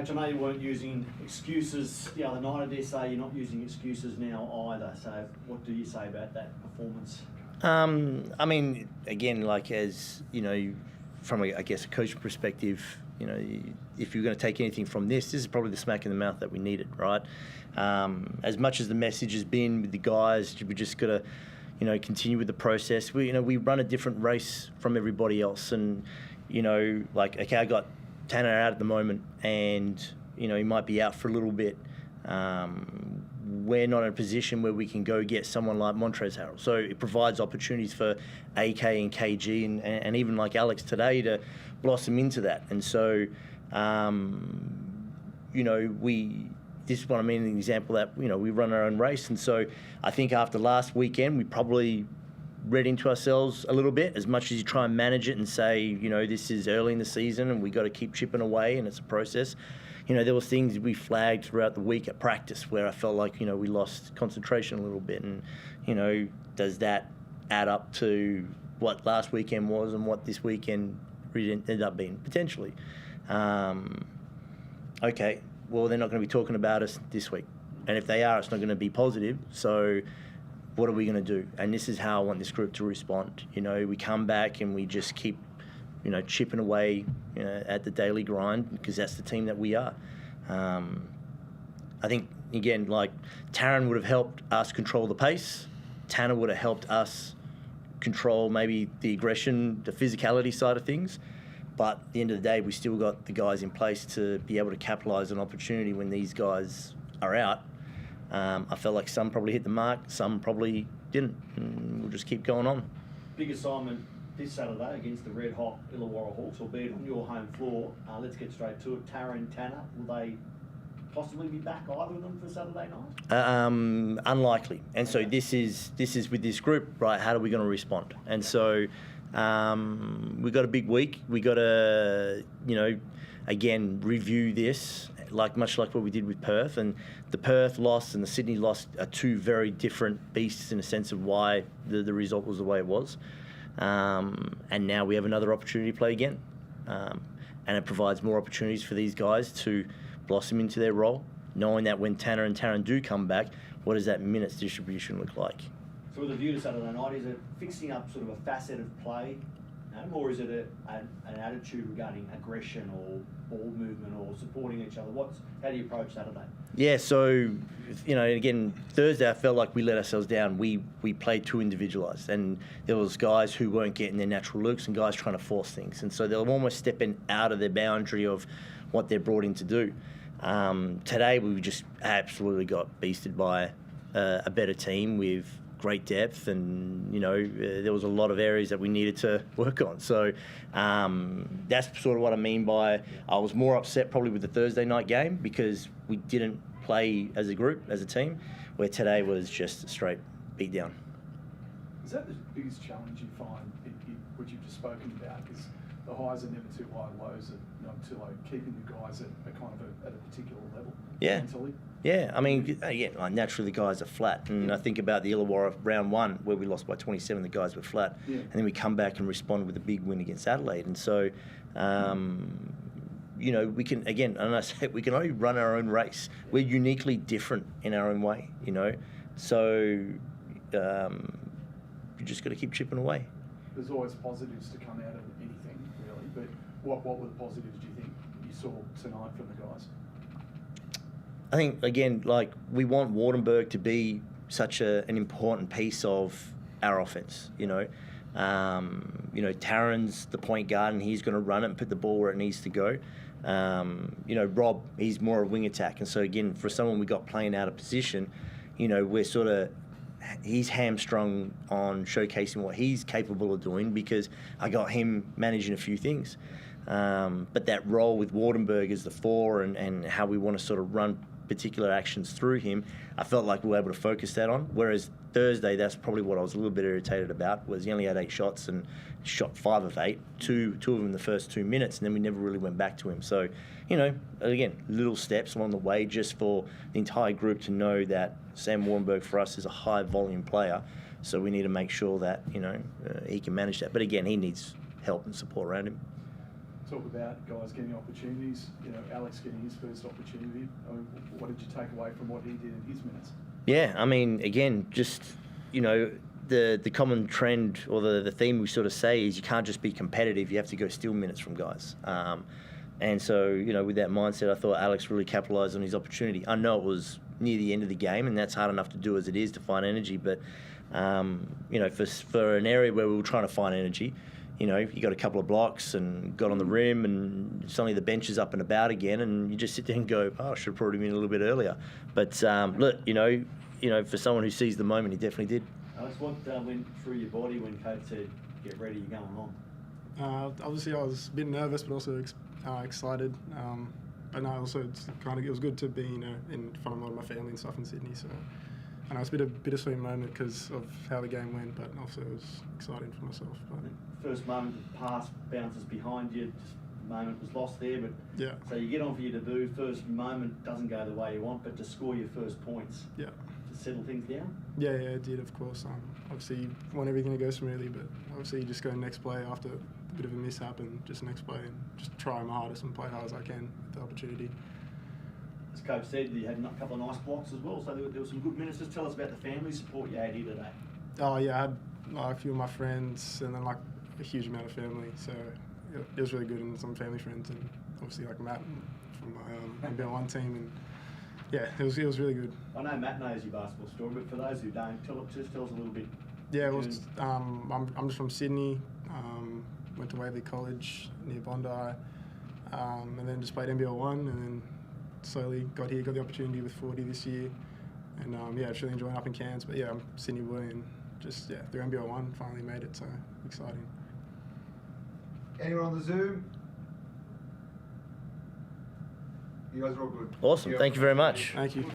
Coach, I know you weren't using excuses the other night. I dare say you're not using excuses now either. So what do you say about that performance? I mean, again, like as, you know, from, I guess, a coach perspective, you know, if you're going to take anything from this is probably the smack in the mouth that we needed, right? As much as the message has been with the guys, we just got to, you know, continue with the process. We run a different race from everybody else. And, you know, like, okay, I got Tanner out at the moment and, you know, he might be out for a little bit. We're not in a position where we can go get someone like Montrezl Harrell. So it provides opportunities for AK and KG and even like Alex today to blossom into that. And so, you know, this is what I mean, an example that, you know, we run our own race. And so I think after last weekend, we probably read into ourselves a little bit, as much as you try and manage it and say, you know, this is early in the season and we got to keep chipping away and it's a process. You know, there were things we flagged throughout the week at practice where I felt like, you know, we lost concentration a little bit. And, you know, does that add up to what last weekend was and what this weekend really ended up being? Potentially. Okay, well, they're not going to be talking about us this week. And if they are, it's not going to be positive. So what are we going to do? And this is how I want this group to respond. You know, we come back and we just keep, you know, chipping away, you know, at the daily grind, because that's the team that we are. I think, again, like Taron would have helped us control the pace. Tanner would have helped us control maybe the aggression, the physicality side of things. But at the end of the day, we still got the guys in place to be able to capitalise on opportunity when these guys are out. I felt like some probably hit the mark, some probably didn't. And we'll just keep going on. Big assignment this Saturday against the red hot Illawarra Hawks, albeit on your home floor. Let's get straight to it. Tara and Tanner, will they possibly be back, either of them, for Saturday night? Unlikely. And so this is with this group, right? How are we going to respond? And so we've got a big week. We got to, you know, again, review this, much like what we did with Perth. And the Perth loss and the Sydney loss are two very different beasts in a sense of why the result was the way it was. And now we have another opportunity to play again. And it provides more opportunities for these guys to blossom into their role, knowing that when Tanner and Taron do come back, what does that minutes distribution look like? So with a view to Saturday night, is it fixing up sort of a facet of play, or is it an attitude regarding aggression or ball movement or supporting each other? How do you approach Saturday? Yeah, so, you know, again, Thursday I felt like we let ourselves down. We played too individualised, and there was guys who weren't getting their natural looks and guys trying to force things. And so they were almost stepping out of their boundary of what they're brought in to do. Today we just absolutely got beasted by a better team with great depth, and, you know, there was a lot of areas that we needed to work on. So that's sort of what I mean by I was more upset probably with the Thursday night game because we didn't play as a group, as a team, where today was just a straight beat down. Is that the biggest challenge you find, what you've just spoken about? Because the highs are never too high, lows are not too low, keeping the guys at kind of at a particular level mentally? Yeah, I mean, again, naturally the guys are flat. And I think about the Illawarra round one where we lost by 27, the guys were flat. Yeah. And then we come back and respond with a big win against Adelaide. And so, you know, we can, again, and I say we can only run our own race. We're uniquely different in our own way, you know. So you just got to keep chipping away. There's always positives to come out of anything, really. But what were the positives do you think you saw tonight from the guys? I think, again, like, we want Wardenberg to be such an important piece of our offense, you know. You know, Taron's the point guard and he's going to run it and put the ball where it needs to go. You know, Rob, he's more a wing attack. And so, again, for someone we got playing out of position, you know, we're sort of, he's hamstrung on showcasing what he's capable of doing because I got him managing a few things. But that role with Wardenberg as the four and how we want to sort of run particular actions through him, I felt like we were able to focus that on. Whereas Thursday, that's probably what I was a little bit irritated about, was he only had 8 shots and shot 5 of 8, two of them in the first 2 minutes, and then we never really went back to him. So, you know, again, little steps along the way just for the entire group to know that Sam Wardenberg for us is a high volume player. So we need to make sure that, you know, he can manage that. But again, he needs help and support around him. talk about guys getting opportunities. You know, Alex getting his first opportunity. I mean, what did you take away from what he did in his minutes? Yeah, I mean, again, just, you know, the common trend or the theme we sort of say is you can't just be competitive, you have to go steal minutes from guys. And so, you know, with that mindset, I thought Alex really capitalised on his opportunity. I know it was near the end of the game, and that's hard enough to do as it is to find energy, but, you know, for an area where we were trying to find energy, you know, you got a couple of blocks and got on the rim, and suddenly the bench is up and about again, and you just sit there and go, oh, I should have probably been a little bit earlier. But look, you know, for someone who sees the moment, he definitely did. Alex, what went through your body when Coach said, "Get ready, you're going on"? Obviously, I was a bit nervous, but also excited. But no, also it was good to be, you know, in front of a lot of my family and stuff in Sydney. So, I know it's a bit of a bittersweet moment because of how the game went, but also it was exciting for myself. But first moment, the pass bounces behind you. Just the moment was lost there, but yeah. So you get on for your debut. First moment doesn't go the way you want, but to score your first points. Yeah. To settle things down. Yeah, it did, of course. Obviously, you want everything to go smoothly, but obviously you just go next play after a bit of a mishap and just next play and just try my hardest and play hard as I can with the opportunity. As Coach said, you had a couple of nice blocks as well, so there were some good minutes. Just tell us about the family support you had here today. Oh yeah, I had a few of my friends and then like a huge amount of family, so it was really good, and some family friends, and obviously like Matt from my NBL1 team, and yeah, it was really good. I know Matt knows your basketball story, but for those who don't, just tell us a little bit. Yeah, well, I'm just from Sydney. Went to Waverley College near Bondi, and then just played NBL1, and then slowly got here, got the opportunity with Forde this year, and yeah, it's really enjoying up in Cairns. But yeah, I'm Sydney boy, and just through NBL1 finally made it, so exciting. Anyone on the Zoom? You guys are all good. Awesome. Thank you very much. Thank you.